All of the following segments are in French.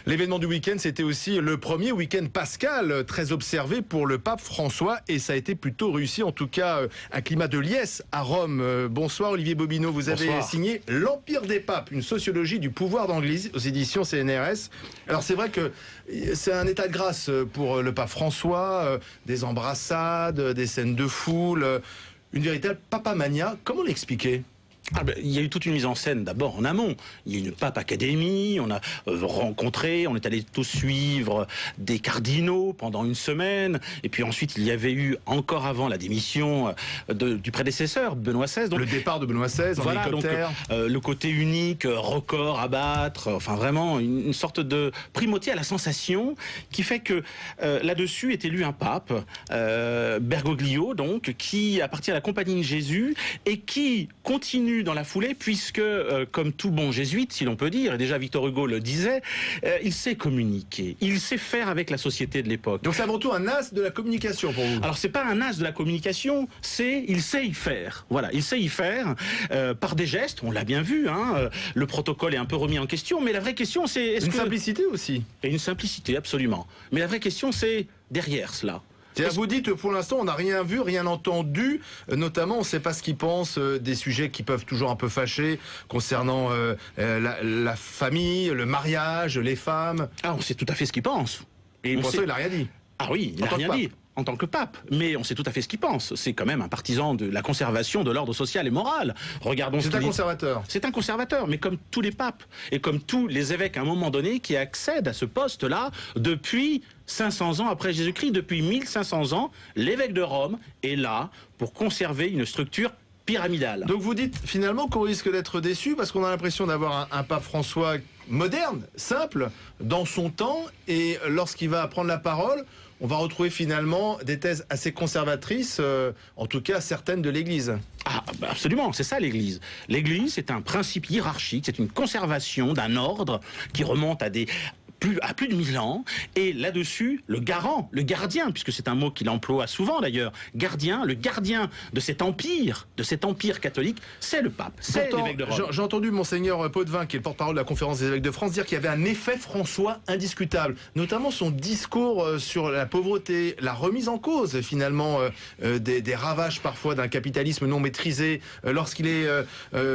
L'événement du week-end, c'était aussi le premier week-end pascal, très observé pour le pape François, et ça a été plutôt réussi, en tout cas un climat de liesse à Rome. Bonsoir Olivier Bobineau, vous avez signé L'Empire des papes, une sociologie du pouvoir dans l'Église aux éditions CNRS. Alors c'est vrai que c'est un état de grâce pour le pape François, des embrassades, des scènes de foule, une véritable papamania. Comment l'expliquer ? Il y a eu toute une mise en scène d'abord en amont. Il y a une pape académie, on a rencontré, on est allé tous suivre des cardinaux pendant une semaine, et puis ensuite il y avait eu encore avant la démission du prédécesseur Benoît XVI. Donc, le départ de Benoît XVI en hélicoptère. Donc, le côté unique, record à battre, enfin vraiment une sorte de primauté à la sensation qui fait que là-dessus est élu un pape, Bergoglio donc, qui appartient à la Compagnie de Jésus et qui continue dans la foulée, puisque, comme tout bon jésuite, si l'on peut dire, et déjà Victor Hugo le disait, il sait communiquer, il sait faire avec la société de l'époque. Donc c'est avant tout un as de la communication pour vous. Alors c'est pas un as de la communication, c'est il sait y faire. Voilà, il sait y faire par des gestes, on l'a bien vu, hein, le protocole est un peu remis en question, mais la vraie question c'est... Une simplicité aussi. Et une simplicité, absolument. Mais la vraie question c'est derrière cela. Vous dites, pour l'instant, on n'a rien vu, rien entendu, notamment, on ne sait pas ce qu'ils pensent des sujets qui peuvent toujours un peu fâcher, concernant la famille, le mariage, les femmes. Ah, on sait tout à fait ce qu'ils pensent. Et pour ça, il n'a rien dit. Ah oui, il n'a rien dit. En tant que pape, mais on sait tout à fait ce qu'il pense. C'est quand même un partisan de la conservation de l'ordre social et moral. Regardons. C'est un conservateur. C'est un conservateur, mais comme tous les papes et comme tous les évêques à un moment donné qui accèdent à ce poste-là depuis 500 ans après Jésus-Christ, depuis 1500 ans, l'évêque de Rome est là pour conserver une structure pyramidale. Donc vous dites finalement qu'on risque d'être déçu parce qu'on a l'impression d'avoir un pape François moderne, simple, dans son temps, et lorsqu'il va prendre la parole, on va retrouver finalement des thèses assez conservatrices, en tout cas certaines de l'Église. Ah, absolument, c'est ça l'Église. L'Église, c'est un principe hiérarchique, c'est une conservation d'un ordre qui remonte à plus de 1000 ans, et là-dessus, le garant, le gardien, puisque c'est un mot qu'il emploie souvent d'ailleurs, gardien, le gardien de cet empire catholique, c'est le pape, c'est l'évêque de Rome. J'ai entendu Monseigneur Potvin, qui est le porte-parole de la conférence des évêques de France, dire qu'il y avait un effet François indiscutable, notamment son discours sur la pauvreté, la remise en cause finalement des ravages parfois d'un capitalisme non maîtrisé, lorsqu'il est,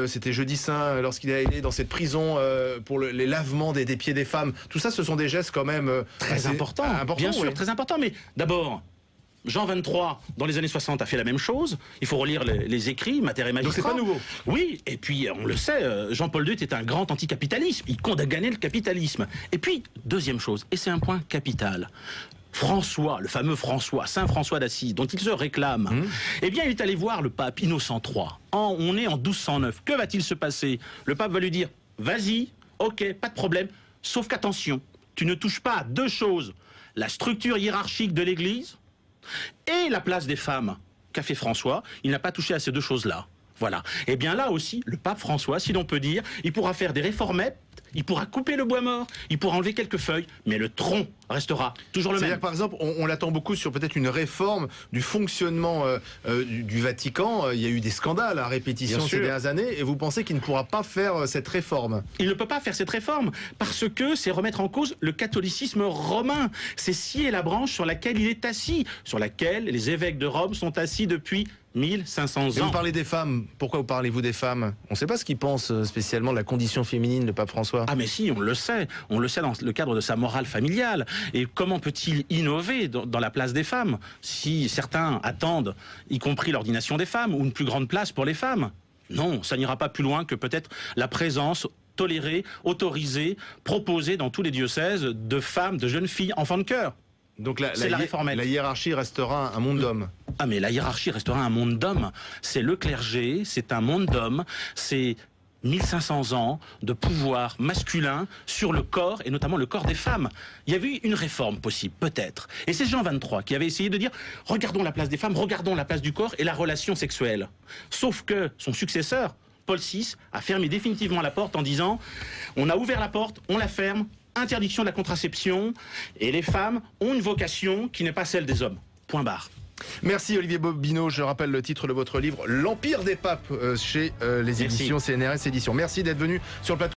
c'était jeudi saint, lorsqu'il est allé dans cette prison pour les lavements des pieds des femmes, tout ça, ce sont des gestes quand même très importants, bien sûr, très importants. Mais d'abord, Jean XXIII, dans les années 60, a fait la même chose. Il faut relire les écrits, Mater et Magistrat. Donc c'est pas nouveau. Oui, et puis on le sait, Jean-Paul II était un grand anticapitaliste. Il condamnait le capitalisme. Et puis, deuxième chose, et c'est un point capital, François, le fameux François, Saint François d'Assise, dont il se réclame, eh bien, il est allé voir le pape Innocent III. On est en 1209. Que va-t-il se passer? Le pape va lui dire, vas-y, ok, pas de problème, sauf qu'attention, tu ne touches pas à deux choses, la structure hiérarchique de l'Église et la place des femmes. Qu'a fait François? Il n'a pas touché à ces deux choses-là. Voilà. Et bien là aussi, le pape François, si l'on peut dire, il pourra faire des réformettes, il pourra couper le bois mort, il pourra enlever quelques feuilles, mais le tronc restera toujours le même. C'est-à-dire, par exemple, on l'attend beaucoup sur peut-être une réforme du fonctionnement du Vatican. Il y a eu des scandales à répétition ces dernières années, et vous pensez qu'il ne pourra pas faire cette réforme? Il ne peut pas faire cette réforme, parce que c'est remettre en cause le catholicisme romain. C'est scier la branche sur laquelle il est assis, sur laquelle les évêques de Rome sont assis depuis 1500 ans. Et vous parlez des femmes. Pourquoi vous parlez-vous des femmes? On ne sait pas ce qu'il pense spécialement de la condition féminine, le pape François. Ah mais si, on le sait dans le cadre de sa morale familiale. Et comment peut-il innover dans la place des femmes si certains attendent, y compris l'ordination des femmes, ou une plus grande place pour les femmes? Non, ça n'ira pas plus loin que peut-être la présence tolérée, autorisée, proposée dans tous les diocèses de femmes, de jeunes filles, enfants de cœur. Donc la hiérarchie restera un monde d'hommes. Ah mais la hiérarchie restera un monde d'hommes. C'est le clergé, c'est un monde d'hommes, c'est 1500 ans de pouvoir masculin sur le corps, et notamment le corps des femmes. Il y avait eu une réforme possible, peut-être. Et c'est Jean XXIII qui avait essayé de dire « Regardons la place des femmes, regardons la place du corps et la relation sexuelle ». Sauf que son successeur, Paul VI, a fermé définitivement la porte en disant « On a ouvert la porte, on la ferme, interdiction de la contraception, et les femmes ont une vocation qui n'est pas celle des hommes. » Point barre. Merci Olivier Bobineau, je rappelle le titre de votre livre, L'Empire des papes, chez les éditions CNRS Éditions. Merci d'être venu sur le plateau.